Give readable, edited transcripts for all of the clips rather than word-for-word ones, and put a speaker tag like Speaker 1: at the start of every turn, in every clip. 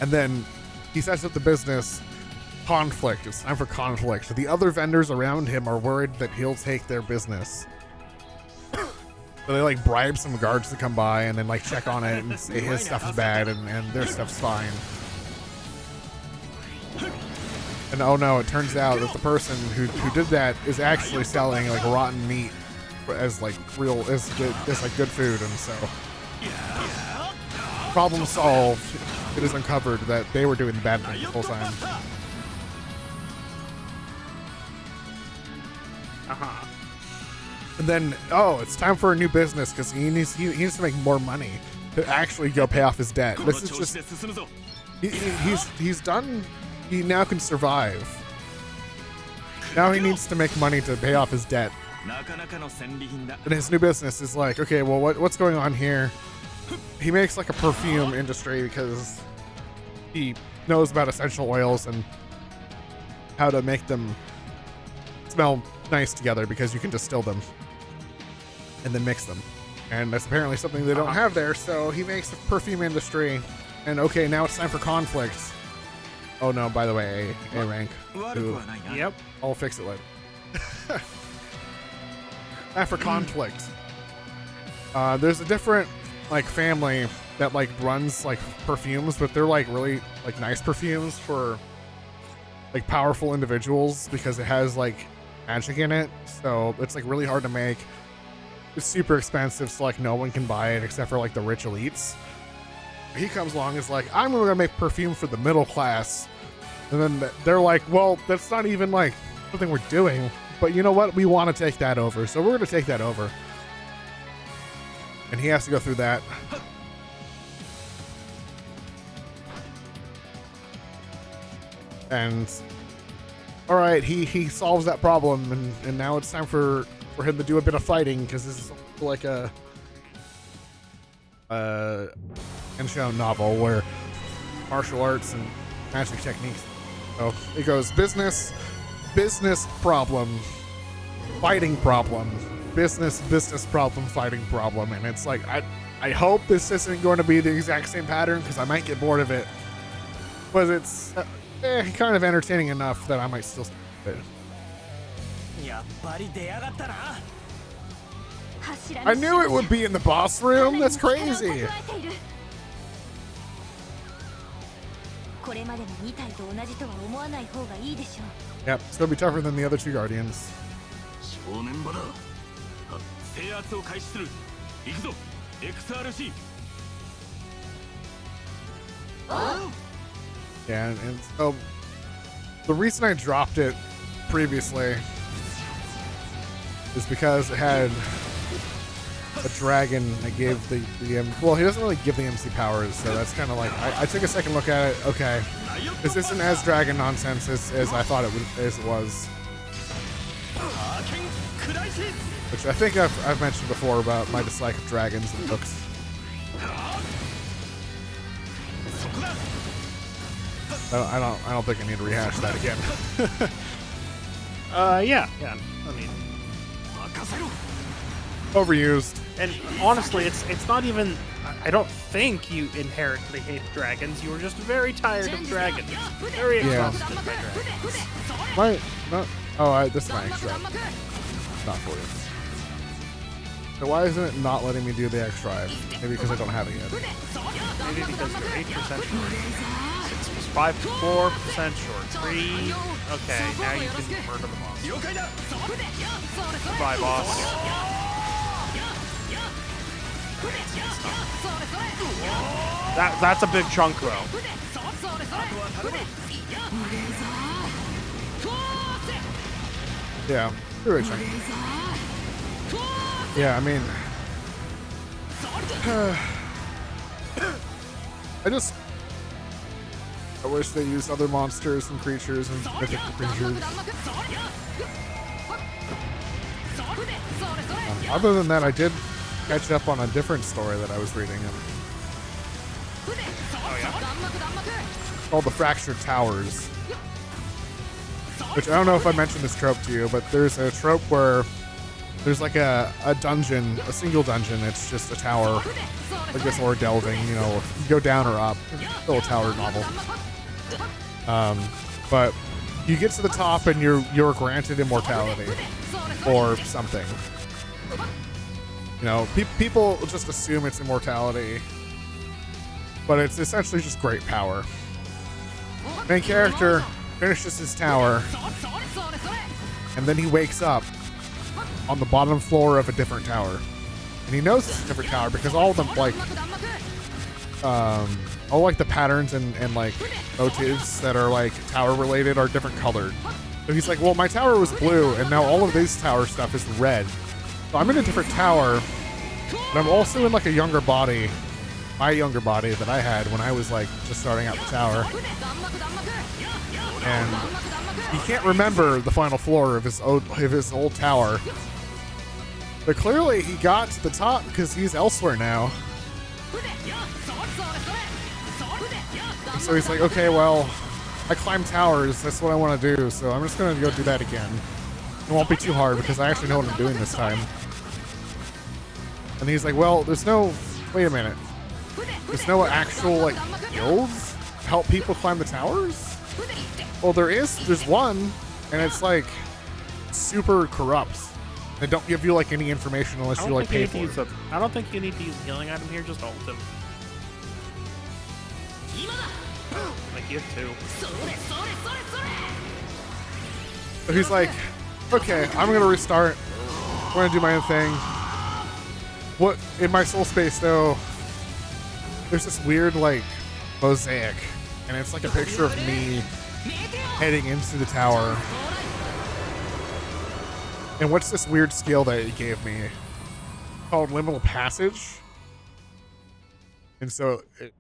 Speaker 1: And then he sets up the business. Conflict. It's time for conflict. The other vendors around him are worried that he'll take their business. So they like bribe some guards to come by and then like check on it and say his stuff is bad and their stuff's fine. And oh no, it turns out that the person who did that is actually selling like rotten meat as like real as like good food, and so problem solved. It is uncovered that they were doing the bad thing the whole time. And then, oh, it's time for a new business because he needs to make more money to actually go pay off his debt. This is just he's done. He now can survive. Now he needs to make money to pay off his debt. And his new business is like, okay, well, what's going on here? He makes like a perfume industry because he knows about essential oils and how to make them smell nice together because you can distill them and then mix them. And that's apparently something they don't have there, so he makes a perfume industry. And okay, now it's time for conflicts. Oh no, by the way, A rank. Ooh.
Speaker 2: Yep.
Speaker 1: I'll fix it later. For conflict. There's a different like family that like runs like perfumes, but they're like really like nice perfumes for like powerful individuals because it has like magic in it. So it's like really hard to make. It's super expensive, so like no one can buy it except for like the rich elites. He comes along and is like, I'm gonna make perfume for the middle class. And then they're like, well, that's not even like something we're doing, but you know what? We want to take that over, so we're gonna take that over. And he has to go through that. And all right, he solves that problem, and now it's time for him to do a bit of fighting because this is like a Genshin novel where martial arts and magic techniques. So it goes business problem, fighting problem, business problem, fighting problem, and it's like I hope this isn't going to be the exact same pattern because I might get bored of it, but it's kind of entertaining enough that I might still stay with it. I knew it would be in the boss room. That's crazy. Yep, it's gonna be tougher than the other two guardians. Yeah, and so the reason I dropped it previously is because it had a dragon that gave well, he doesn't really give the MC powers, so that's kind of like I took a second look at it. Okay, this isn't as dragon nonsense as I thought it was, which I think I've mentioned before about my dislike of dragons and books. I don't think I need to rehash that again.
Speaker 2: Yeah. I mean,
Speaker 1: overused.
Speaker 2: And honestly, it's not even. I don't think you inherently hate dragons. You were just very tired of dragons. Very exhausted by dragons.
Speaker 1: This is my extra. Not for you. So why isn't it not letting me do the X drive? Maybe because I don't have it yet.
Speaker 2: Maybe because you're 8% short. 4% short. 3. Okay, now you can murder the boss. Goodbye, boss. That's a big chunk, though.
Speaker 1: Yeah, you're right, chunk. Yeah, I mean, I wish they used other monsters and creatures and mythical creatures. Other than that, I did catch up on a different story that I was reading. It's called The Fractured Towers. Which I don't know if I mentioned this trope to you, but there's a trope where there's like a dungeon, a single dungeon. It's just a tower, I guess, or delving, you know, you go down or up. It's still a tower novel. But you get to the top and you're granted immortality or something. You know, people just assume it's immortality, but it's essentially just great power. Main character finishes his tower, and then he wakes up on the bottom floor of a different tower. And he knows it's a different tower because all of them, like, all like the patterns and like motifs that are like tower related are different colored. So he's like, well, my tower was blue, and now all of this tower stuff is red. So I'm in a different tower, but I'm also in like a younger body, my younger body that I had when I was like just starting out the tower. And he can't remember the final floor of his old tower. But clearly he got to the top because he's elsewhere now. And so he's like, okay, well, I climb towers. That's what I want to do. So I'm just going to go do that again. It won't be too hard because I actually know what I'm doing this time. And he's like, well, wait a minute. There's no actual like guilds to help people climb the towers? Well, there's one, and it's like super corrupt. They don't give you like any information unless you like pay for it.
Speaker 2: I don't think you need to use a healing item here, just ult him. Like you have two.
Speaker 1: So he's like, okay, I'm gonna restart. I'm gonna do my own thing. What in my soul space though, there's this weird like mosaic, and it's like a picture of me heading into the tower. And what's this weird skill that it gave me called liminal passage? And so it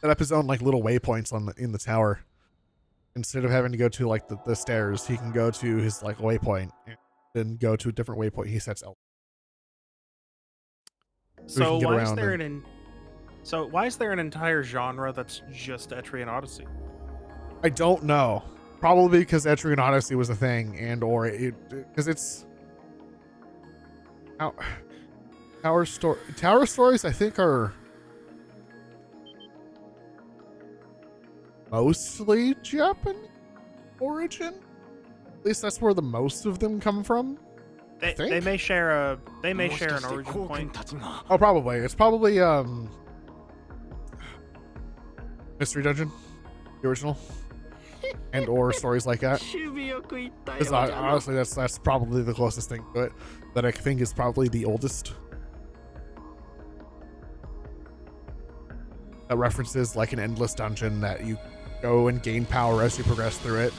Speaker 1: set up his own like little waypoints in the tower. Instead of having to go to like the stairs, he can go to his like waypoint and then go to a different waypoint he sets out.
Speaker 2: So why is there an entire genre that's just Etrian Odyssey?
Speaker 1: I don't know. Probably because Etrian Odyssey was a thing, and or it because it's tower stories I think are mostly Japanese origin. At least that's where the most of them come from.
Speaker 2: They may share an origin point.
Speaker 1: Oh, probably. It's probably Mystery Dungeon, the original, and or stories like that. Honestly, that's probably the closest thing to it that I think is probably the oldest. That references like an endless dungeon that you go and gain power as you progress through it.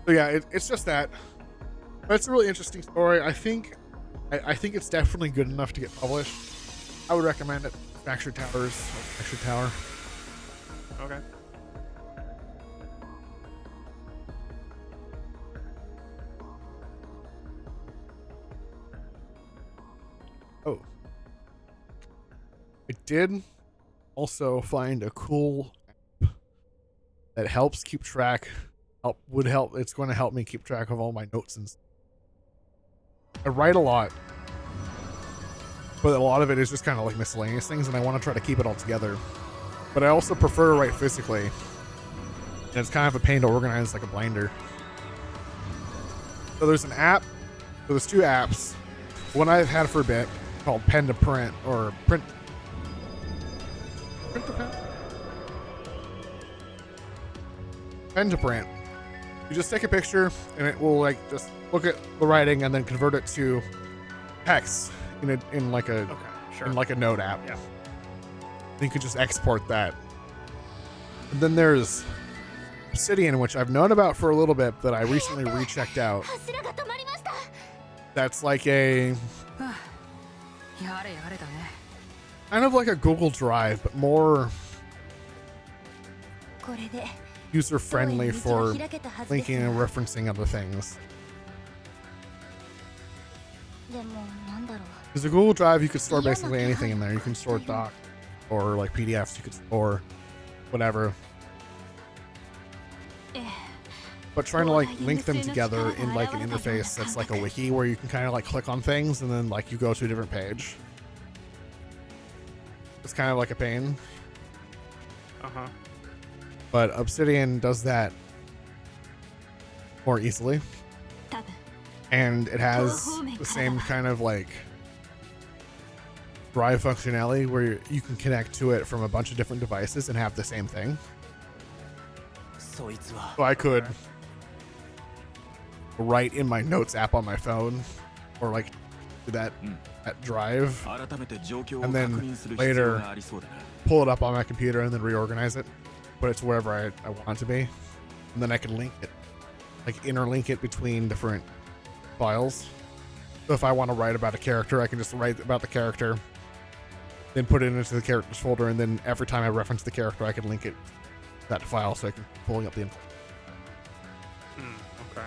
Speaker 1: So yeah, it's just that. But it's a really interesting story. I think it's definitely good enough to get published. I would recommend it. Fractured Towers, Fractured Tower.
Speaker 2: Okay.
Speaker 1: Oh. I did also find a cool app that helps keep track. It's going to help me keep track of all my notes and stuff. I write a lot, but a lot of it is just kind of like miscellaneous things, and I want to try to keep it all together. But I also prefer to write physically, and it's kind of a pain to organize like a binder. So there's an app. So there's two apps. One I've had for a bit called Pen to Print, or Print to Pen? Pen to Print. You just take a picture, and it will like just look at the writing and then convert it to text in like a note app.
Speaker 2: Yeah.
Speaker 1: And you can just export that. And then there's Obsidian, which I've known about for a little bit, that I recently rechecked out. That's like a kind of like a Google Drive, but more user-friendly for linking and referencing other things. Because a Google Drive, you could store basically anything in there. You can store docs or like PDFs. You could store whatever. but trying to like link them together in like an interface that's like a wiki where you can kind of like click on things and then like you go to a different page. It's kind of like a pain. But Obsidian does that more easily. And it has the same kind of like drive functionality where you can connect to it from a bunch of different devices and have the same thing. So I could write in my notes app on my phone or like do that drive and then later pull it up on my computer and then reorganize it, put it to wherever I want it to be, and then I can link it, like interlink it between different files. So if I want to write about a character, I can just write about the character, then put it into the characters folder, and then every time I reference the character, I can link it to that file so I can pulling up the info.
Speaker 2: Okay.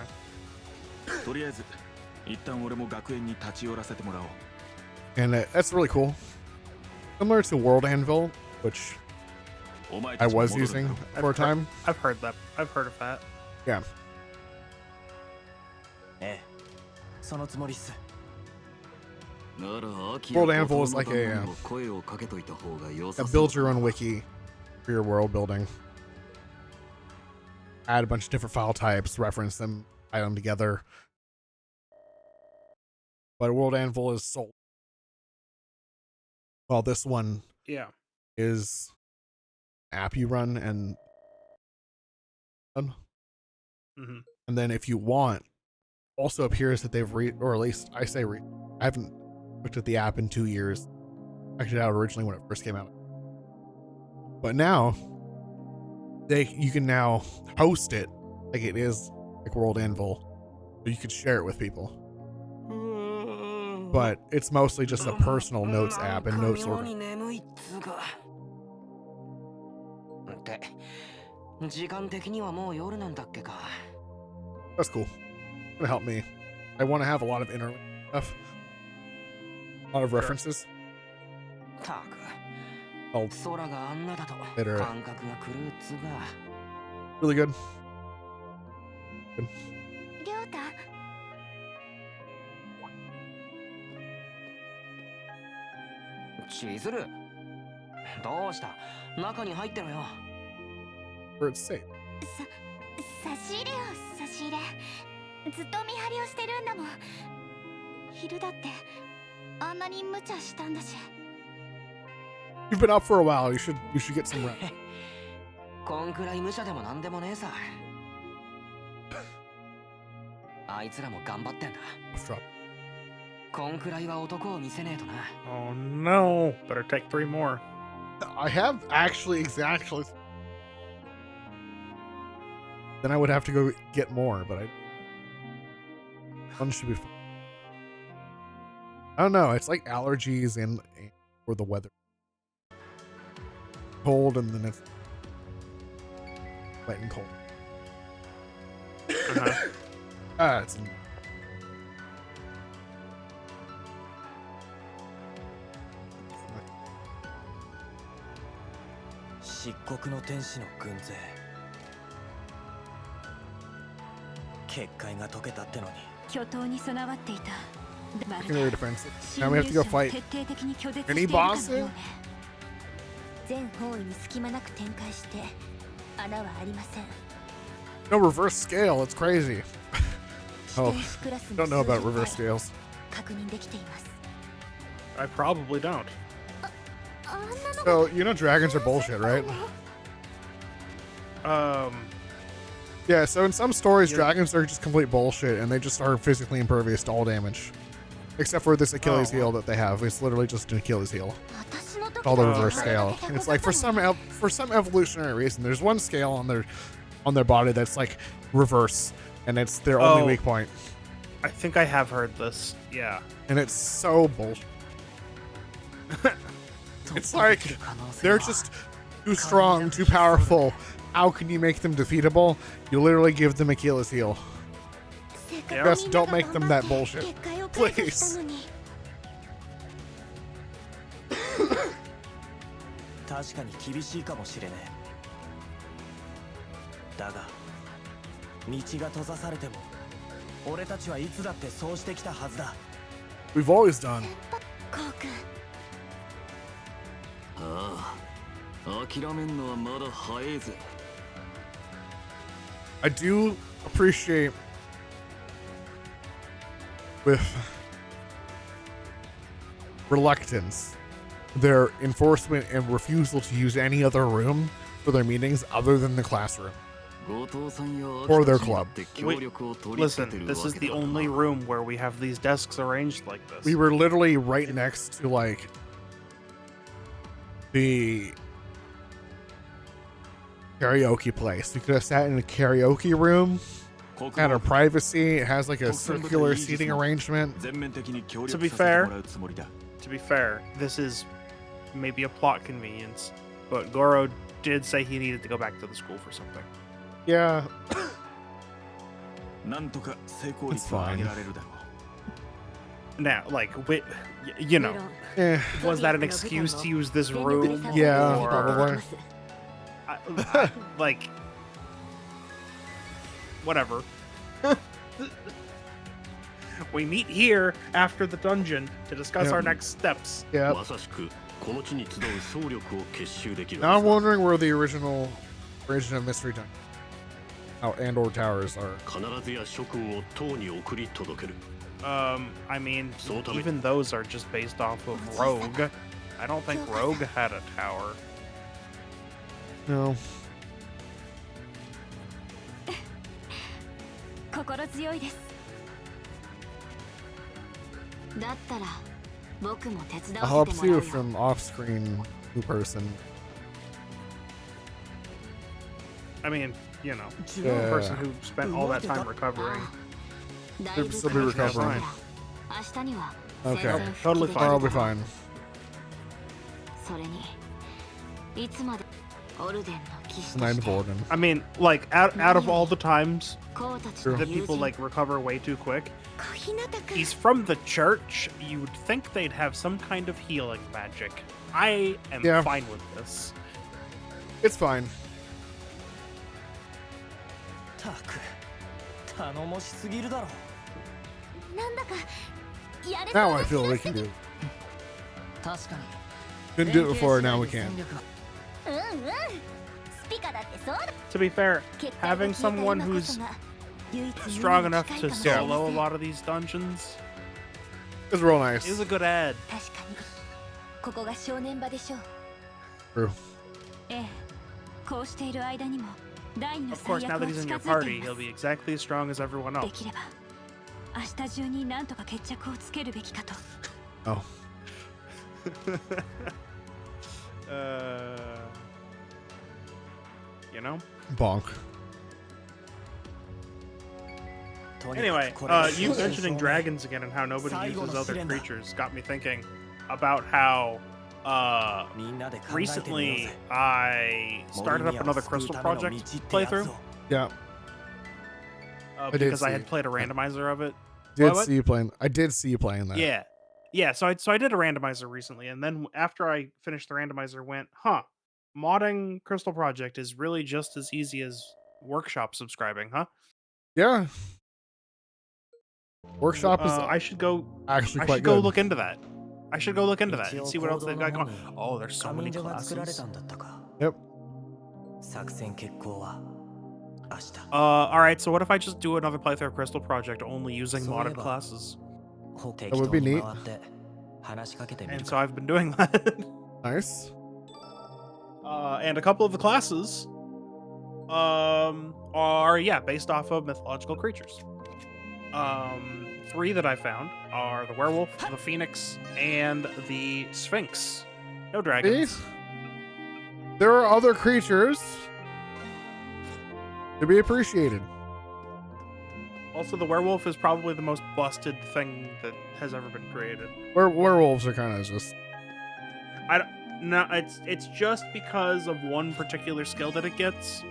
Speaker 1: And that's really cool. Similar to World Anvil, which I was using for a time.
Speaker 2: I've heard that. I've heard of that.
Speaker 1: Yeah. World Anvil is like a build your own wiki for your world building. Add a bunch of different file types, reference them, tie them together. But World Anvil is sold. Well, this one is an app you run and then if you want, also appears that they've or at least I say I haven't looked at the app in 2 years. I checked it out originally when it first came out, but now you can now host it like it is like World Anvil, so you could share it with people. But it's mostly just a personal notes app and notes order. That's cool. It's gonna help me. I want to have a lot of interlink stuff, a lot of references. Oh, later. Really good. Good. Where it's safe.
Speaker 3: 差し入れよ、差し入れ。ずっと見張りをしてるんだもん。昼だってあんなに無茶したんだし。
Speaker 1: You've been up for a while. You should get some rest.
Speaker 4: こんくらい無茶でもなんでもねえさ。あいつらも頑張ってんだ。こんくらいは男を見せねえとな。
Speaker 2: Oh no! Better take 3 more.
Speaker 1: I have actually exactly. Then I would have to go get more, but one should be fun. I don't know. It's like allergies and or the weather. Cold and then it's wet and cold. It's.
Speaker 4: 漆黒の天使の軍勢。結界が解けたってのに。
Speaker 3: 巨頭に備わっていた。
Speaker 1: Secondary defense. Now we have to go fight any bosses?
Speaker 3: 全方位に隙間なく展開して穴はありません。
Speaker 1: No reverse scale. It's crazy. Oh, don't know about reverse scales.
Speaker 3: 確認できています。
Speaker 2: I probably don't.
Speaker 1: So, you know dragons are bullshit, right? Yeah, so in some stories, dragons are just complete bullshit, and they just are physically impervious to all damage. Except for this Achilles heel that they have. It's literally just an Achilles heel. Called the reverse scale. And it's like, for some evolutionary reason, there's one scale on their body that's like reverse, and it's their only weak point.
Speaker 2: I think I have heard this. Yeah.
Speaker 1: And it's so bullshit. It's like, they're just too strong, too powerful. How can you make them defeatable? You literally give them Achilles heel. Just don't make them that bullshit. Please.
Speaker 4: 確かに厳しいかもしれねえ。だが
Speaker 1: We've always done.
Speaker 3: こうくん。
Speaker 4: 諦めんのはまだ早いぜ。
Speaker 1: I do appreciate with reluctance their enforcement and refusal to use any other room for their meetings other than the classroom or their club.
Speaker 2: Listen, this is the only room where we have these desks arranged like this.
Speaker 1: We were literally right next to like the karaoke place. We could have sat in a karaoke room, had our privacy. It has like a circular seating arrangement.
Speaker 2: To be fair, this is maybe a plot convenience, but Goro did say he needed to go back to the school for something.
Speaker 1: Yeah. It's fine.
Speaker 2: Now, like, you know, was that an excuse to use this room?
Speaker 1: Yeah,
Speaker 2: or,
Speaker 1: probably.
Speaker 2: Like, whatever. We meet here after the dungeon to discuss our next steps.
Speaker 1: Yeah. Now I'm wondering where the original version of Mystery Dungeon and or Towers are.
Speaker 2: I mean, even those are just based off of Rogue. I don't think Rogue had a tower.
Speaker 1: No.
Speaker 3: 心強いです。だったら僕も手伝
Speaker 1: I'll
Speaker 3: わせ
Speaker 1: help
Speaker 3: てもら
Speaker 1: you
Speaker 3: うよ。
Speaker 1: from off-screen new person.
Speaker 2: I mean, you know, the
Speaker 1: Yeah.
Speaker 2: person who spent all that time recovering.
Speaker 3: だいぶ
Speaker 1: Still be recovering.
Speaker 3: 明日には
Speaker 1: Okay.
Speaker 3: 全然
Speaker 2: Totally
Speaker 3: 復帰でき
Speaker 2: fine.
Speaker 1: 'I'll
Speaker 3: る
Speaker 1: be
Speaker 3: から
Speaker 1: fine.
Speaker 3: それにいつまでオルデンの騎士
Speaker 1: The
Speaker 3: と
Speaker 1: Night
Speaker 3: し
Speaker 1: of
Speaker 3: て
Speaker 1: Orden.
Speaker 2: I mean, like, out of all the times
Speaker 3: こうたち
Speaker 1: True.
Speaker 3: の
Speaker 2: that
Speaker 3: 友
Speaker 2: people,
Speaker 3: 人
Speaker 2: like, recover way too quick,
Speaker 3: 小日向くん
Speaker 2: he's from the church. You'd think they'd have some kind of healing magic. I am
Speaker 1: Yeah.
Speaker 2: fine with this.
Speaker 1: It's fine.
Speaker 5: たく頼もしすぎるだろ。
Speaker 3: なんだかやれ
Speaker 1: Now
Speaker 3: そう
Speaker 1: I
Speaker 3: な気
Speaker 1: feel
Speaker 3: が
Speaker 1: we
Speaker 3: す
Speaker 1: can
Speaker 3: る
Speaker 1: do it.
Speaker 5: 確かに。
Speaker 1: Couldn't do it before, now we
Speaker 5: 連
Speaker 1: can.
Speaker 5: 携次第で戦力が
Speaker 3: うんうんスピカだってそうだ
Speaker 2: To be fair,
Speaker 3: 結界が
Speaker 2: having
Speaker 3: 消えた
Speaker 2: someone
Speaker 3: 今こ
Speaker 2: who's
Speaker 3: そが唯一無二
Speaker 2: strong
Speaker 3: の
Speaker 2: enough
Speaker 3: 機会
Speaker 2: to
Speaker 3: かもしれません
Speaker 2: solo a lot of these dungeons
Speaker 1: It's real nice.
Speaker 2: is a good add.
Speaker 3: 確かにここが正念場でしょう
Speaker 1: True.
Speaker 3: ええこうしている間にも第二の
Speaker 2: Of course,
Speaker 3: 最
Speaker 2: now
Speaker 3: 悪
Speaker 2: that
Speaker 3: は
Speaker 2: he's in
Speaker 3: 近
Speaker 2: your
Speaker 3: づいて
Speaker 2: party,
Speaker 3: い
Speaker 2: he'll
Speaker 3: ま
Speaker 2: be exactly as strong as everyone
Speaker 3: すで
Speaker 2: else.
Speaker 3: きれば明日中になんとか決着をつけるべきかと
Speaker 1: Oh.
Speaker 2: You know?
Speaker 1: Bonk.
Speaker 2: Anyway, you mentioning dragons again and how nobody uses other creatures got me thinking about how recently I started up another Crystal Project playthrough
Speaker 1: Yeah. did
Speaker 2: because I
Speaker 1: see.
Speaker 2: had played a randomizer of it.
Speaker 1: Did
Speaker 2: What?
Speaker 1: see you playing. I did see you playing that.
Speaker 2: Yeah. So I did a randomizer recently, and then after I finished the randomizer, went, modding Crystal Project is really just as easy as Workshop subscribing, huh?
Speaker 1: Yeah. Workshop is
Speaker 2: I should go.
Speaker 1: actually
Speaker 2: I
Speaker 1: quite
Speaker 2: should go
Speaker 1: good.
Speaker 2: look into that. I should go look into that and see what else they've got going. Oh, there's so
Speaker 5: 仮
Speaker 2: many
Speaker 5: 眠所が作られ
Speaker 2: classes.
Speaker 5: たんだったか。
Speaker 1: Yep.
Speaker 5: 作戦決行は明日。
Speaker 2: All right. So what if I just do another playthrough of Crystal Project only using modded
Speaker 5: Soeba.
Speaker 2: classes?
Speaker 5: 適
Speaker 1: would
Speaker 5: 当
Speaker 1: be
Speaker 5: に
Speaker 1: neat.
Speaker 5: 回って話しかけてみ
Speaker 2: And
Speaker 5: る
Speaker 2: so
Speaker 5: か。
Speaker 2: I've been doing that.
Speaker 1: Nice.
Speaker 2: And a couple of the classes, are based off of mythological creatures. 3 that I found are the werewolf, the phoenix, and the sphinx. No dragons.
Speaker 1: See? There are other creatures to be appreciated.
Speaker 2: Also, the werewolf is probably the most busted thing that has ever been created.
Speaker 1: Werewolves are kind of just.
Speaker 2: No, it's just because of one particular skill that it gets.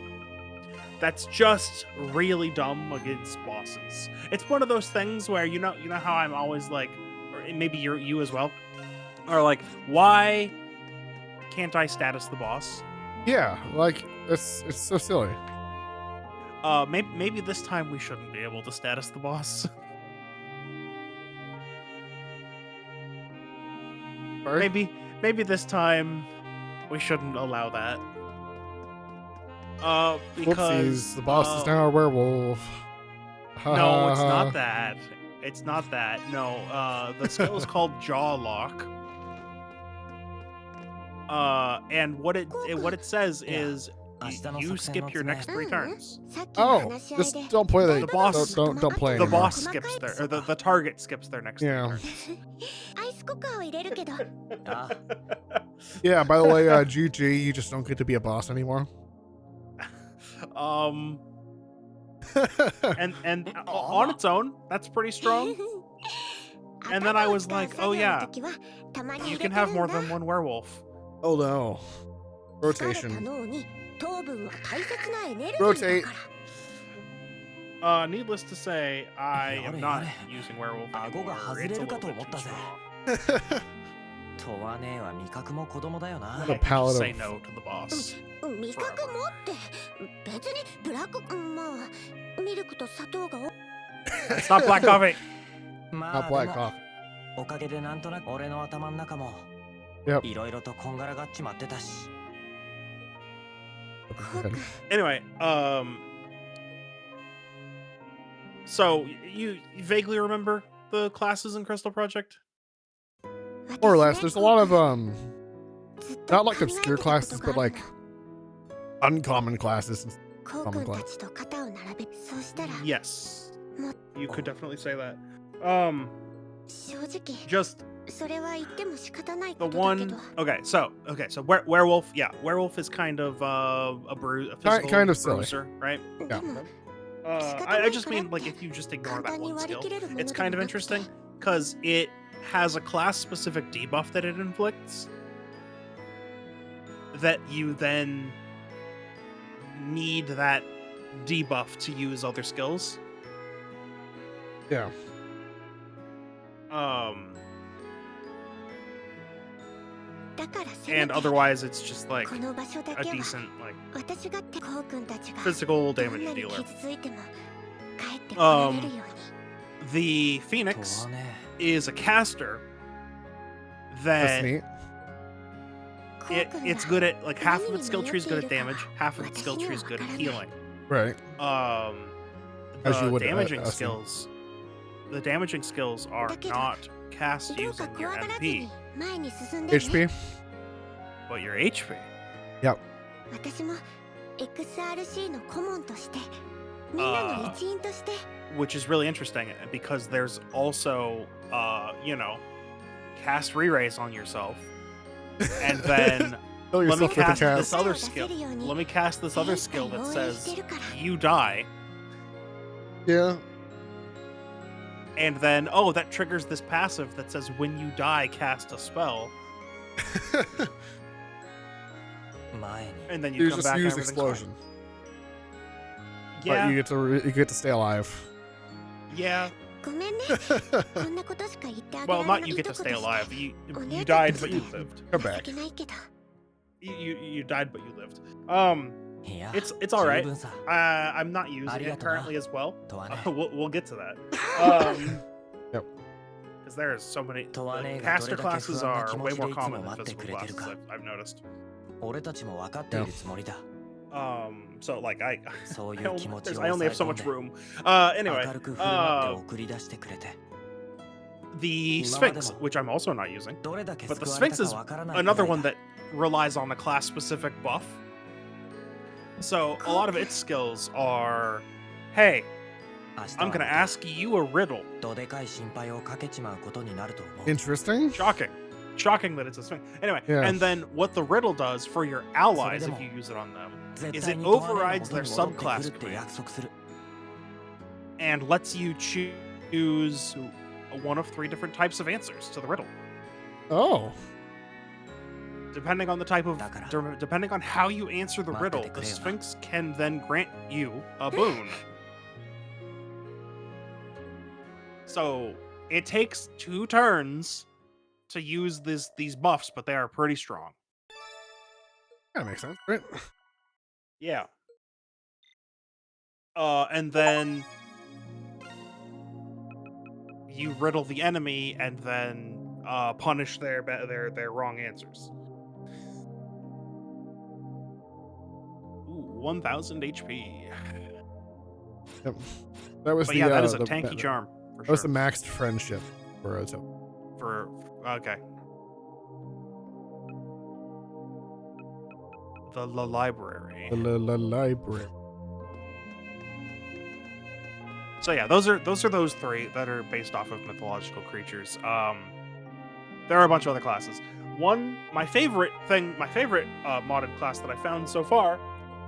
Speaker 2: That's just really dumb against bosses. It's one of those things where you know how I'm always like, or maybe you as well, are like, why can't I status the boss?
Speaker 1: Yeah, like it's so silly.
Speaker 2: maybe this time we shouldn't be able to status the boss.
Speaker 1: Sorry?
Speaker 2: Maybe this time we shouldn't allow that. Because
Speaker 1: Whoopsies, the boss is now a werewolf.
Speaker 2: no, it's not that. It's not that. No, the skill is called Jaw Lock. And what it says is you skip your next 3 turns.
Speaker 1: Oh, just don't play that.
Speaker 2: The boss-
Speaker 1: Don't play
Speaker 2: The
Speaker 1: anymore.
Speaker 2: boss skips their, or the target skips their next 3
Speaker 1: Yeah.
Speaker 2: turns.
Speaker 3: アイスコカーを入れるけど
Speaker 5: あ
Speaker 1: Yeah, by the way, GG, you just don't get to be a boss anymore.
Speaker 2: And on its own, that's pretty strong. And then I was like, oh yeah, you can have more than one werewolf.
Speaker 1: Oh no.
Speaker 3: 疲れた
Speaker 1: Rotation.
Speaker 3: 脳に糖分は大切なエネルギーだ
Speaker 1: Rotate.
Speaker 3: から
Speaker 2: Needless to say, I am not using werewolf anymore. It's a little bit too strong.
Speaker 5: とはねえは味覚も子供だよな
Speaker 1: The
Speaker 2: I can just
Speaker 1: paladin.
Speaker 2: say no to the boss.
Speaker 3: 味覚もって別にブラックまあミルクと砂糖が
Speaker 2: It's not black coffee.
Speaker 5: ま
Speaker 1: Not
Speaker 5: あ
Speaker 1: black
Speaker 5: でも
Speaker 1: coffee.
Speaker 5: おかげでなんとなく俺の頭の中も
Speaker 1: Yep.
Speaker 5: いろいろとこんがらがっちまってたし
Speaker 2: Anyway, so you vaguely remember the classes in Crystal Project?
Speaker 1: More or less. There's a lot of not like obscure classes, but like uncommon classes.
Speaker 3: コウ君たちと肩を並べそうしたら
Speaker 2: Yes. You could definitely say that.
Speaker 3: 正直
Speaker 2: Just
Speaker 3: それは言っても仕方ない
Speaker 2: the
Speaker 3: ことだけ
Speaker 2: one.
Speaker 3: ど
Speaker 2: Okay, so werewolf. Yeah, werewolf is kind of a physical
Speaker 1: Kind of silly.
Speaker 2: bruiser, right?
Speaker 3: でも
Speaker 2: I just mean like if you just ignore that one skill, it's kind of interesting because it has a class-specific debuff that it inflicts that you then need that debuff to use other skills.
Speaker 1: Yeah.
Speaker 2: And otherwise it's just like
Speaker 3: この場所だ
Speaker 2: a
Speaker 3: けは
Speaker 2: decent like
Speaker 3: 私がってコウ君たちが
Speaker 2: physical
Speaker 3: どん
Speaker 2: damage
Speaker 3: なに
Speaker 2: dealer.
Speaker 3: 傷ついても帰ってこられるように
Speaker 2: The
Speaker 5: と
Speaker 2: Phoenix
Speaker 5: はね
Speaker 2: is a caster
Speaker 1: That's
Speaker 2: that
Speaker 1: neat.
Speaker 3: コウ君
Speaker 2: it's
Speaker 3: が
Speaker 2: good at like half of its skill tree is good at damage, half of its skill tree is good at healing.
Speaker 1: Right. As you
Speaker 2: The
Speaker 1: would,
Speaker 2: damaging
Speaker 1: assume.
Speaker 2: skills, the damaging skills are not cast
Speaker 3: どうか
Speaker 2: using
Speaker 3: 怖
Speaker 2: your
Speaker 3: がらず
Speaker 2: MP,
Speaker 3: に前に進んでね
Speaker 1: HP.
Speaker 2: but your HP.
Speaker 3: 私も XRC の顧問としてみんなの一員として
Speaker 2: Which is really interesting because there's also, cast re-raise on yourself, and then
Speaker 1: Kill
Speaker 2: let me
Speaker 1: yourself with a
Speaker 2: cast this
Speaker 1: cast.
Speaker 2: other skill. Let me cast this other skill that says you die,
Speaker 1: Yeah.
Speaker 2: and then that triggers this passive that says when you die, cast a spell,
Speaker 5: 前に
Speaker 2: and then you
Speaker 1: You
Speaker 2: come
Speaker 1: just
Speaker 2: back and
Speaker 1: use
Speaker 2: everything's
Speaker 1: explosion.
Speaker 2: fine.
Speaker 1: But
Speaker 2: Yeah,
Speaker 1: you get to stay alive.
Speaker 2: yeah.
Speaker 3: ごめんねこんなことしか言ってあげ
Speaker 2: Well,
Speaker 3: ら
Speaker 2: not
Speaker 3: れない
Speaker 2: you
Speaker 3: い
Speaker 2: get
Speaker 3: と
Speaker 2: to
Speaker 3: こ
Speaker 2: stay
Speaker 3: とし
Speaker 2: alive.
Speaker 3: か
Speaker 2: You
Speaker 3: お姉
Speaker 2: you
Speaker 3: ちゃん
Speaker 2: died,
Speaker 3: と
Speaker 2: but
Speaker 3: し
Speaker 2: you
Speaker 3: か
Speaker 2: lived.
Speaker 1: Come
Speaker 3: 情
Speaker 1: back.
Speaker 3: けないけど
Speaker 2: You died, but you lived.
Speaker 5: いや
Speaker 2: It's all right.
Speaker 5: 十分さ
Speaker 2: I'm not using it
Speaker 5: Arigato.
Speaker 2: currently as well.
Speaker 5: とはね
Speaker 2: We'll get to that.
Speaker 1: Yep.
Speaker 2: Because there's so many.
Speaker 5: To wa ne
Speaker 2: The
Speaker 5: ga
Speaker 2: caster
Speaker 5: doredake
Speaker 2: classes
Speaker 5: fuan na
Speaker 2: are way
Speaker 5: kimochi
Speaker 2: more
Speaker 5: de
Speaker 2: common
Speaker 5: itsumo
Speaker 2: than
Speaker 5: matte
Speaker 2: physical
Speaker 5: kureteru
Speaker 2: classes.
Speaker 5: ka.
Speaker 2: I've noticed.
Speaker 5: 俺たちも分かっているつもりだ
Speaker 2: So like I
Speaker 5: そういう気持ちを
Speaker 2: I only have so
Speaker 5: 抑
Speaker 2: much
Speaker 5: え込ん
Speaker 2: room.
Speaker 5: で
Speaker 2: Anyway,
Speaker 5: 明るく振る舞って送り出してくれて
Speaker 2: the
Speaker 5: Imama
Speaker 2: Sphinx,
Speaker 5: demo.
Speaker 2: which I'm also not using,
Speaker 5: どれだけ
Speaker 2: but the
Speaker 5: 救われ
Speaker 2: Sphinx
Speaker 5: た
Speaker 2: is
Speaker 5: か分からない
Speaker 2: another
Speaker 5: くらい
Speaker 2: one
Speaker 5: だ
Speaker 2: that relies on a class-specific buff. So a lot of its skills are, hey,
Speaker 5: 明日
Speaker 2: I'm
Speaker 5: は
Speaker 2: gonna ask you a riddle.
Speaker 5: どでかい心配をかけちまうことになると思う
Speaker 1: Interesting.
Speaker 2: Shocking that it's a Sphinx. Anyway,
Speaker 1: Yeah.
Speaker 2: and then what the riddle does for your allies if
Speaker 5: demo.
Speaker 2: you use it on them
Speaker 5: 絶
Speaker 2: is
Speaker 5: 対
Speaker 2: it
Speaker 5: に問われ
Speaker 2: overrides
Speaker 5: る
Speaker 2: their
Speaker 5: 元に戻ってく
Speaker 2: subclass
Speaker 5: るって
Speaker 2: command
Speaker 5: 約束する
Speaker 2: and lets you choose one of 3 different types of answers to the riddle.
Speaker 1: Oh.
Speaker 2: Depending on the type of,
Speaker 5: だから
Speaker 2: depending on how you answer the
Speaker 5: 待ってて
Speaker 2: riddle,
Speaker 5: く
Speaker 2: the
Speaker 5: れよな。
Speaker 2: Sphinx can then grant you a boon. So it takes 2 turns to use these buffs, but they are pretty strong.
Speaker 1: That makes sense, right?
Speaker 2: Yeah. and then you riddle the enemy and then punish their wrong answers. Ooh, 1000 HP.
Speaker 1: Yep. That was
Speaker 2: But
Speaker 1: the
Speaker 2: yeah, that is a
Speaker 1: the-
Speaker 2: tanky charm. For
Speaker 1: That was
Speaker 2: sure.
Speaker 1: the maxed friendship for Oto.
Speaker 2: Okay. The library.
Speaker 1: The library.
Speaker 2: So yeah, those are those three that are based off of mythological creatures. There are a bunch of other classes. My favorite modded class that I found so far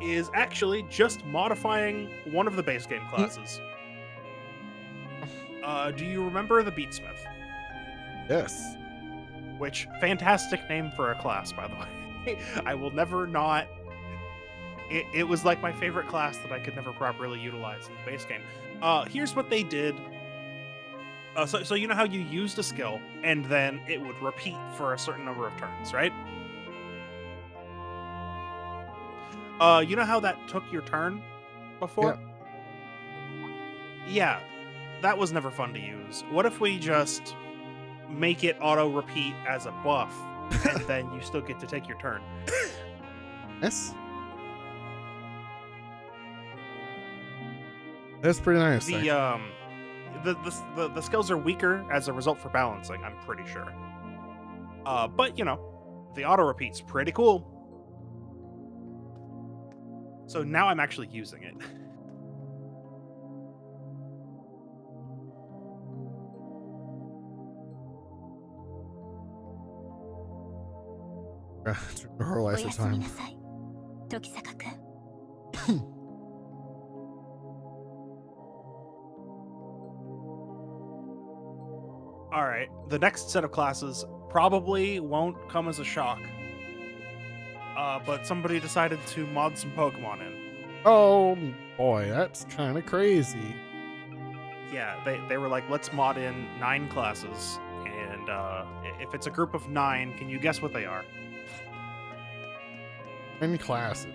Speaker 2: is actually just modifying one of the base game classes. Do you remember the Beatsmith?
Speaker 1: Yes.
Speaker 2: Which, fantastic name for a class, by the way. I will never not... It was like my favorite class that I could never properly utilize in the base game. Here's what they did. So you know how you used a skill, and then it would repeat for a certain number of turns, right? You know how that took your turn before? Yeah, that was never fun to use. What if we just make it auto-repeat as a buff, and then you still get to take your turn?
Speaker 1: Yes. That's pretty nice.
Speaker 2: The skills are weaker as a result for balancing, I'm pretty sure. But you know, the auto repeat's pretty cool. So now I'm actually using it.
Speaker 1: Her
Speaker 3: お
Speaker 1: life
Speaker 3: や
Speaker 1: for
Speaker 3: すみ
Speaker 1: time.
Speaker 3: なさい時坂くん。
Speaker 2: All right, the next set of classes probably won't come as a shock. But somebody decided to mod some Pokemon in.
Speaker 1: Oh boy, that's kind of crazy.
Speaker 2: Yeah, they were like, let's mod in 9 classes, and if it's a group of 9, can you guess what they are?
Speaker 1: 10 classes.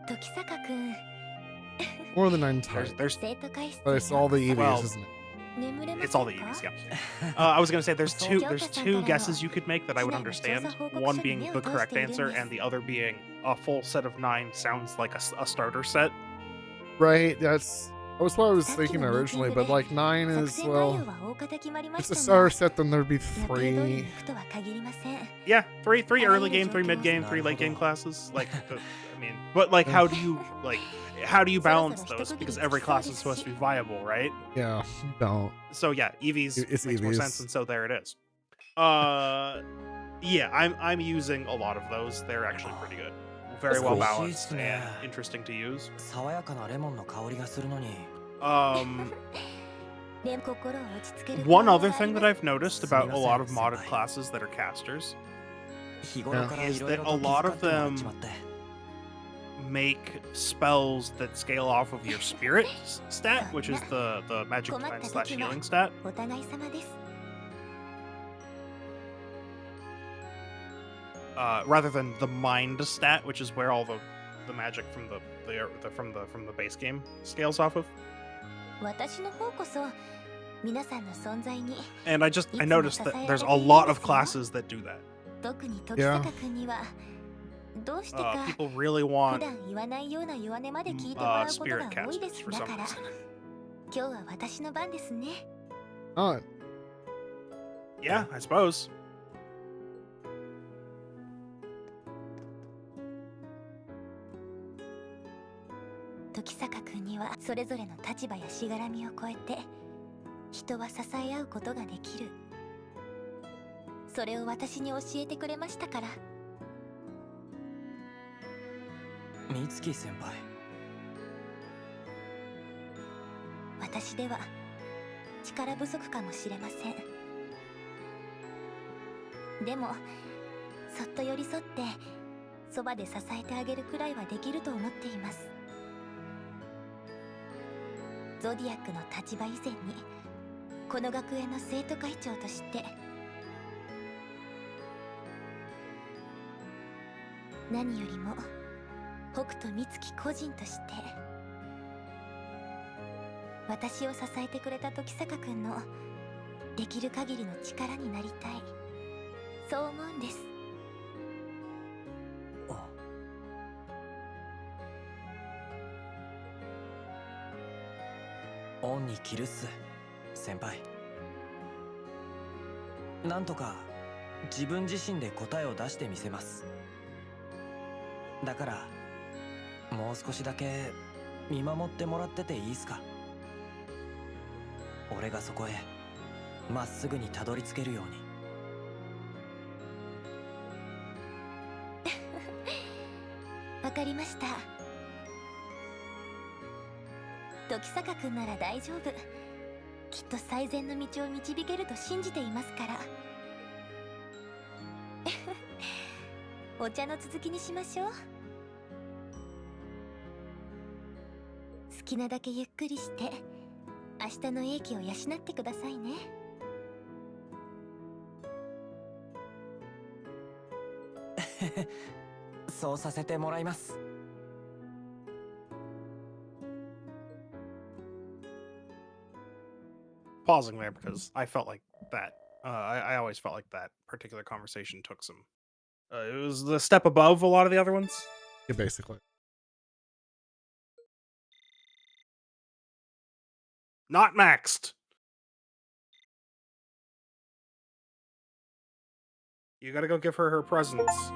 Speaker 3: 時坂くん。
Speaker 1: More than 9 times.
Speaker 2: There's
Speaker 3: 生徒会室
Speaker 1: But it's all the EVs,
Speaker 2: Well,
Speaker 1: isn't it?
Speaker 3: 眠れま
Speaker 2: It's
Speaker 3: せ
Speaker 2: all
Speaker 3: ん
Speaker 2: the
Speaker 3: か
Speaker 2: EVs, yeah. I was gonna say there's two guesses you could make that I would understand. One being the correct answer, and the other being a full set of 9 sounds like a starter set.
Speaker 1: Right, that's what I was thinking originally, but like 9 is,
Speaker 3: 作戦概要
Speaker 1: well,
Speaker 3: は大方決まりま
Speaker 1: it's
Speaker 3: し
Speaker 1: a
Speaker 3: た
Speaker 1: starter
Speaker 3: が
Speaker 1: set, then there'd be
Speaker 3: 予定通り
Speaker 1: 3.
Speaker 3: に行くとは限りません
Speaker 2: Yeah, three early game, 3 mid game, 3 late game classes. Like, I mean, but like, how do you balance those? Because every class is supposed to be viable, right?
Speaker 1: Yeah, don't.
Speaker 2: So yeah, EVs
Speaker 1: It's
Speaker 2: makes more
Speaker 1: EVs.
Speaker 2: sense, and so there it is. Yeah, I'm using a lot of those. They're actually pretty good, very
Speaker 1: That's
Speaker 2: well
Speaker 1: cool.
Speaker 2: balanced and interesting to use.
Speaker 5: 爽やかなレモンの香りがするのに
Speaker 2: One other thing that I've noticed about a lot of modded classes that are casters
Speaker 5: 日頃から
Speaker 2: is
Speaker 5: いろ
Speaker 2: that
Speaker 5: いろ
Speaker 2: a
Speaker 5: と気
Speaker 2: lot
Speaker 5: 遣
Speaker 2: of
Speaker 5: ってもらっ
Speaker 2: them
Speaker 5: ちまって
Speaker 2: make spells that scale off of your spirit stat, which is the magic defense / healing stat.
Speaker 3: お互い様です
Speaker 2: Rather than the mind stat, which is where all the magic from the base game scales off of.
Speaker 3: 私の方こそ皆さんの存在に
Speaker 2: And I noticed that there's a lot of classes that do that.
Speaker 3: 特に時坂くんにはどうしてか
Speaker 2: People really
Speaker 3: 普
Speaker 2: want
Speaker 3: 段言わないような弱音まで聞いてもらうことが
Speaker 2: spirit
Speaker 3: 多いで
Speaker 2: casters
Speaker 3: す
Speaker 2: for
Speaker 3: だ
Speaker 2: some
Speaker 3: から
Speaker 2: reason.
Speaker 3: 今日は私の番ですね
Speaker 1: Oh,
Speaker 2: Yeah, I suppose.
Speaker 3: 時坂くんにはそれぞれの立場やしがらみを超えて人は支え合うことができるそれを私に教えてくれましたから
Speaker 5: 美月先輩
Speaker 3: 私では力不足かもしれませんでもそっと寄り添ってそばで支えてあげるくらいはできると思っていますゾディアックの立場以前にこの学園の生徒会長として何よりも北斗美月個人として私を支えてくれた時坂くんのできる限りの力になりたい、そう思うんです。
Speaker 5: 恩に着るっす先輩。なんとか自分自身で答えを出してみせます。だからもう少しだけ見守ってもらってていいっすか。俺がそこへまっすぐにたどり着けるように。
Speaker 3: わかりました。時坂くんなら大丈夫。きっと最善の道を導けると信じていますから。お茶の続きにしましょう。好きなだけゆっくりして明日の英気を養ってくださいね。
Speaker 5: そうさせてもらいます。
Speaker 2: Pausing there because I felt like that. I always felt like that particular conversation took some. It was the step above a lot of the other ones.
Speaker 1: Yeah, basically.
Speaker 2: Not maxed. You gotta go give her her presents.